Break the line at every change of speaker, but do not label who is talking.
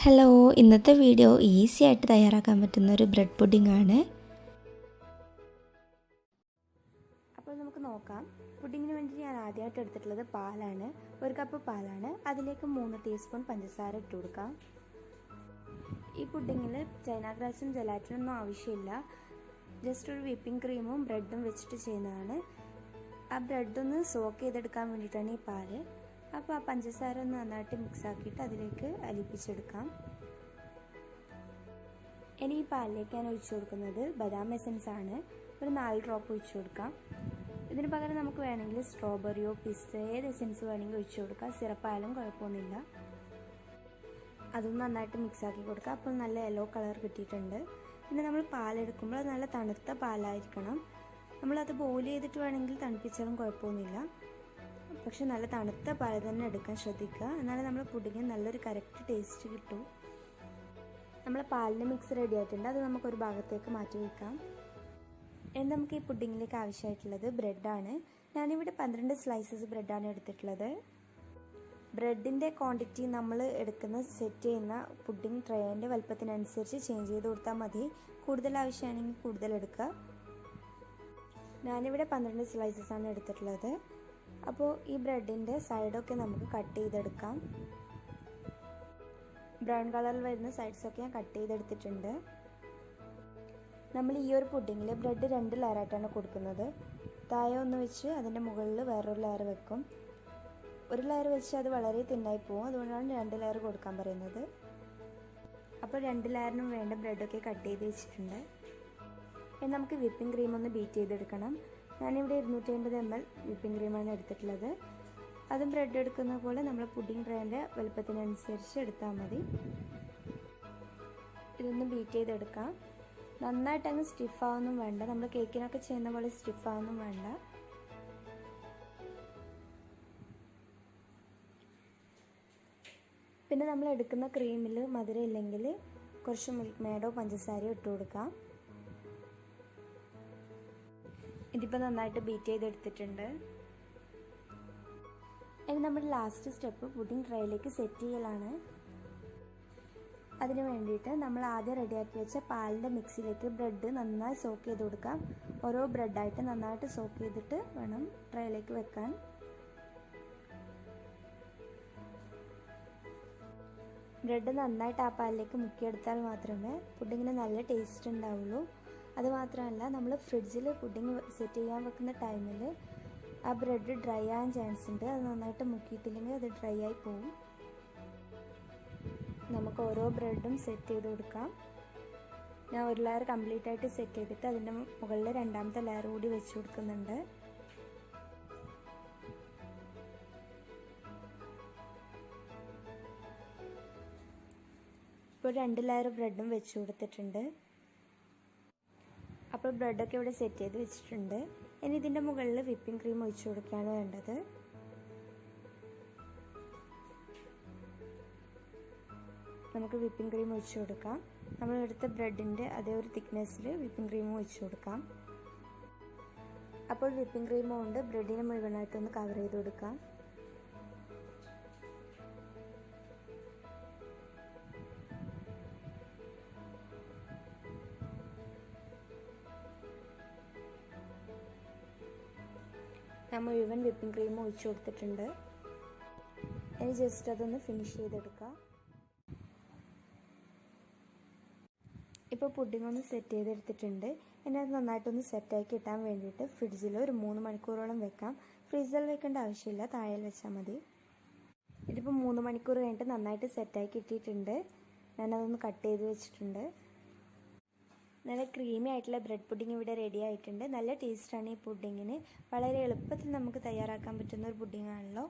Hello, ഇന്നത്തെ video easy ആയിട്ട് തയ്യാറാക്കാൻ പറ്റുന്ന ഒരു ബ്രെഡ് പുഡിംഗ് ആണ്. അപ്പോൾ നമുക്ക് നോക്കാം. പുഡിങ്ങിന് വേണ്ടി ഞാൻ ആദ്യമായിട്ട് എടുത്തിട്ടുള്ളത് പാലാണ്. 1 കപ്പ് പാലാണ്. അതിലേക്ക് 3 ടീസ്പൂൺ പഞ്ചസാര ഇട്ട് കൊടുക്കാം. ഈ പുഡിങ്ങിൽ ചൈന ഗ്രാസും ജലാറ്റിനും ഒന്നും ആവശ്യമില്ല. ജസ്റ്റ് ഒരു വിപ്പിംഗ് ക്രീമും ബ്രെഡും വെച്ചിട്ട് ചെയ്യുന്നതാണ്. ആ ബ്രെഡൊന്ന് സോക്ക് ചെയ്തെടുക്കാൻ വേണ്ടിയിട്ടാണ് ഈ പാല്. അപ്പോൾ ആ പഞ്ചസാര ഒന്ന് നന്നായിട്ട് മിക്സ് ആക്കിയിട്ട് അതിലേക്ക് അലിപ്പിച്ചെടുക്കാം. ഇനി ഈ പാലിലേക്ക് ഞാൻ ഒഴിച്ചു കൊടുക്കുന്നത് ബദാം എസൻസ് ആണ്. ഒരു 4 ഡ്രോപ്പ് ഒഴിച്ചു കൊടുക്കാം. ഇതിന് പകരം നമുക്ക് വേണമെങ്കിൽ സ്ട്രോബെറിയോ പിസ്ത ഏത് എസൻസ് വേണമെങ്കിൽ ഒഴിച്ചു കൊടുക്കാം. സിറപ്പായാലും കുഴപ്പമൊന്നുമില്ല. അതൊന്ന് നന്നായിട്ട് മിക്സ് ആക്കി കൊടുക്കാം. അപ്പോൾ നല്ല യെല്ലോ കളർ കിട്ടിയിട്ടുണ്ട്. പിന്നെ നമ്മൾ പാലെടുക്കുമ്പോൾ അത് നല്ല തണുത്ത പാലായിരിക്കണം. നമ്മളത് ബോയിൽ ചെയ്തിട്ട് വേണമെങ്കിൽ തണുപ്പിച്ചാലും കുഴപ്പമൊന്നുമില്ല. പക്ഷെ നല്ല തണുത്ത പാൽ തന്നെ എടുക്കാൻ ശ്രദ്ധിക്കുക. എന്നാലും നമ്മൾ പുഡിങ്ങിന് നല്ലൊരു കറക്റ്റ് ടേസ്റ്റ് കിട്ടും. നമ്മൾ പാലിൻ്റെ മിക്സ് റെഡി ആയിട്ടുണ്ട്. അത് നമുക്കൊരു ഭാഗത്തേക്ക് മാറ്റി വയ്ക്കാം. ഇനി നമുക്ക് ഈ പുഡിങ്ങിലേക്ക് ആവശ്യമായിട്ടുള്ളത് ബ്രെഡാണ്. ഞാനിവിടെ 12 സ്ലൈസസ് ബ്രെഡാണ് എടുത്തിട്ടുള്ളത്. ബ്രെഡിൻ്റെ ക്വാണ്ടിറ്റി നമ്മൾ എടുക്കുന്ന സെറ്റ് ചെയ്യുന്ന പുഡിംഗ് ട്രേൻ്റെ വലുപ്പത്തിനനുസരിച്ച് ചേഞ്ച് ചെയ്ത് കൊടുത്താൽ മതി. കൂടുതൽ ആവശ്യമാണെങ്കിൽ കൂടുതൽ എടുക്കുക. ഞാനിവിടെ 12 സ്ലൈസസ് ആണ് എടുത്തിട്ടുള്ളത്. അപ്പോൾ ഈ ബ്രെഡിൻ്റെ സൈഡൊക്കെ നമുക്ക് കട്ട് ചെയ്തെടുക്കാം. ബ്രൗൺ കളറിൽ വരുന്ന സൈഡ്സൊക്കെ ഞാൻ കട്ട് ചെയ്തെടുത്തിട്ടുണ്ട്. നമ്മൾ ഈ ഒരു പുഡിങ്ങിൽ ബ്രെഡ് 2 ലെയറായിട്ടാണ് കൊടുക്കുന്നത്. താഴെ ഒന്ന് വെച്ച് അതിൻ്റെ മുകളിൽ വേറൊരു ലെയർ വെക്കും. ഒരു ലെയർ വെച്ച് അത് വളരെ തിന്നായി പോകും. അതുകൊണ്ടാണ് 2 ലെയർ കൊടുക്കാൻ പറയുന്നത്. അപ്പോൾ 2 ലെയറിനും വേണ്ട ബ്രെഡൊക്കെ കട്ട് ചെയ്ത് വെച്ചിട്ടുണ്ട്. ഇനി നമുക്ക് വിപ്പിംഗ് ക്രീം ഒന്ന് ബീറ്റ് ചെയ്തെടുക്കണം. ഞാനിവിടെ 250 ml വിപ്പിംഗ് ക്രീമാണ് എടുത്തിട്ടുള്ളത്. അതും ബ്രെഡ് എടുക്കുന്ന പോലെ നമ്മൾ പുഡിംഗ് ട്രേൻ്റെ വലുപ്പത്തിനനുസരിച്ച് എടുത്താൽ മതി. ഇതൊന്ന് ബീറ്റ് ചെയ്തെടുക്കാം. നന്നായിട്ട് അങ്ങ് സ്റ്റിഫാവൊന്നും വേണ്ട. നമ്മൾ കേക്കിനൊക്കെ ചെയ്യുന്ന പോലെ സ്റ്റിഫാവൊന്നും വേണ്ട. പിന്നെ നമ്മൾ എടുക്കുന്ന ക്രീമിൽ മധുരം ഇല്ലെങ്കിൽ കുറച്ച് മിൽക്ക് മേഡോ പഞ്ചസാരയോ ഇട്ട് കൊടുക്കാം. ഇതിപ്പോൾ നന്നായിട്ട് ബീറ്റ് ചെയ്തെടുത്തിട്ടുണ്ട്. ഇനി നമ്മുടെ ലാസ്റ്റ് സ്റ്റെപ്പ് പുഡിംഗ് ട്രേയിലേക്ക് സെറ്റ് ചെയ്യലാണ്. അതിന് വേണ്ടിയിട്ട് നമ്മൾ ആദ്യം റെഡിയാക്കി വെച്ച പാലിൻ്റെ മിക്സിയിലേക്ക് ബ്രെഡ് നന്നായി സോക്ക് ചെയ്ത് കൊടുക്കാം. ഓരോ ബ്രെഡായിട്ട് നന്നായിട്ട് സോക്ക് ചെയ്തിട്ട് വേണം ട്രേയിലേക്ക് വെക്കാൻ. ബ്രെഡ് നന്നായിട്ട് ആ പാലിലേക്ക് മുക്കിയെടുത്താൽ മാത്രമേ പുഡിങ്ങിന് നല്ല ടേസ്റ്റ് ഉണ്ടാവുള്ളൂ. അതുമാത്രമല്ല, നമ്മൾ ഫ്രിഡ്ജിൽ പുഡിങ് സെറ്റ് ചെയ്യാൻ വെക്കുന്ന ടൈമിൽ ആ ബ്രെഡ് ഡ്രൈ ആകാൻ ചാൻസ് ഉണ്ട്. അത് നന്നായിട്ട് മുക്കിയിട്ടില്ലെങ്കിൽ അത് ഡ്രൈ ആയി പോകും. നമുക്ക് ഓരോ ബ്രെഡും സെറ്റ് ചെയ്ത് കൊടുക്കാം. ഞാൻ ഒരു ലെയർ കംപ്ലീറ്റ് ആയിട്ട് സെറ്റ് ചെയ്തിട്ട് അതിൻ്റെ മുകളിൽ രണ്ടാമത്തെ ലെയർ കൂടി വെച്ച് കൊടുക്കുന്നുണ്ട്. ഇപ്പോൾ 2 ലെയർ ബ്രെഡും വെച്ച് കൊടുത്തിട്ടുണ്ട്. അപ്പോൾ ബ്രെഡൊക്കെ ഇവിടെ സെറ്റ് ചെയ്ത് വെച്ചിട്ടുണ്ട്. ഇനി ഇതിൻ്റെ മുകളിൽ വിപ്പിംഗ് ക്രീം ഒഴിച്ചു കൊടുക്കുകയാണ് വേണ്ടത്. നമുക്ക് വിപ്പിംഗ് ക്രീം ഒഴിച്ചു കൊടുക്കാം. നമ്മളെടുത്ത ബ്രെഡിൻ്റെ അതേ ഒരു തിക്നെസ്സിൽ വിപ്പിംഗ് ക്രീം ഒഴിച്ചു കൊടുക്കാം. അപ്പോൾ വിപ്പിംഗ് ക്രീം കൊണ്ട് ബ്രെഡിനെ മുഴുവനായിട്ടൊന്ന് കവർ ചെയ്ത് കൊടുക്കാം. ഞാൻ മുഴുവൻ വിപ്പിംഗ് ക്രീം ഒഴിച്ചു കൊടുത്തിട്ടുണ്ട്. ഇനി ജസ്റ്റ് അതൊന്ന് ഫിനിഷ് ചെയ്തെടുക്കാം. ഇപ്പോൾ പുഡിംഗ് ഒന്ന് സെറ്റ് ചെയ്തെടുത്തിട്ടുണ്ട്. ഇനി അത് നന്നായിട്ടൊന്ന് സെറ്റായി കിട്ടാൻ വേണ്ടിയിട്ട് ഫ്രിഡ്ജിൽ ഒരു 3 മണിക്കൂറോളം വെക്കാം. ഫ്രീസറിൽ വെക്കേണ്ട ആവശ്യമില്ല, താഴെ വെച്ചാൽ മതി. ഇതിപ്പോൾ 3 മണിക്കൂർ കഴിഞ്ഞിട്ട് നന്നായിട്ട് സെറ്റായി കിട്ടിയിട്ടുണ്ട്. ഞാനതൊന്ന് കട്ട് ചെയ്ത് വെച്ചിട്ടുണ്ട്. നല്ല ക്രീമി ആയിട്ടുള്ള ബ്രെഡ് പുഡിംഗ് ഇവിടെ റെഡി ആയിട്ടുണ്ട്. നല്ല ടേസ്റ്റാണ് ഈ പുഡിങ്ങിന്. വളരെ എളുപ്പത്തിൽ നമുക്ക് തയ്യാറാക്കാൻ പറ്റുന്ന ഒരു പുഡിംഗ് ആണല്ലോ.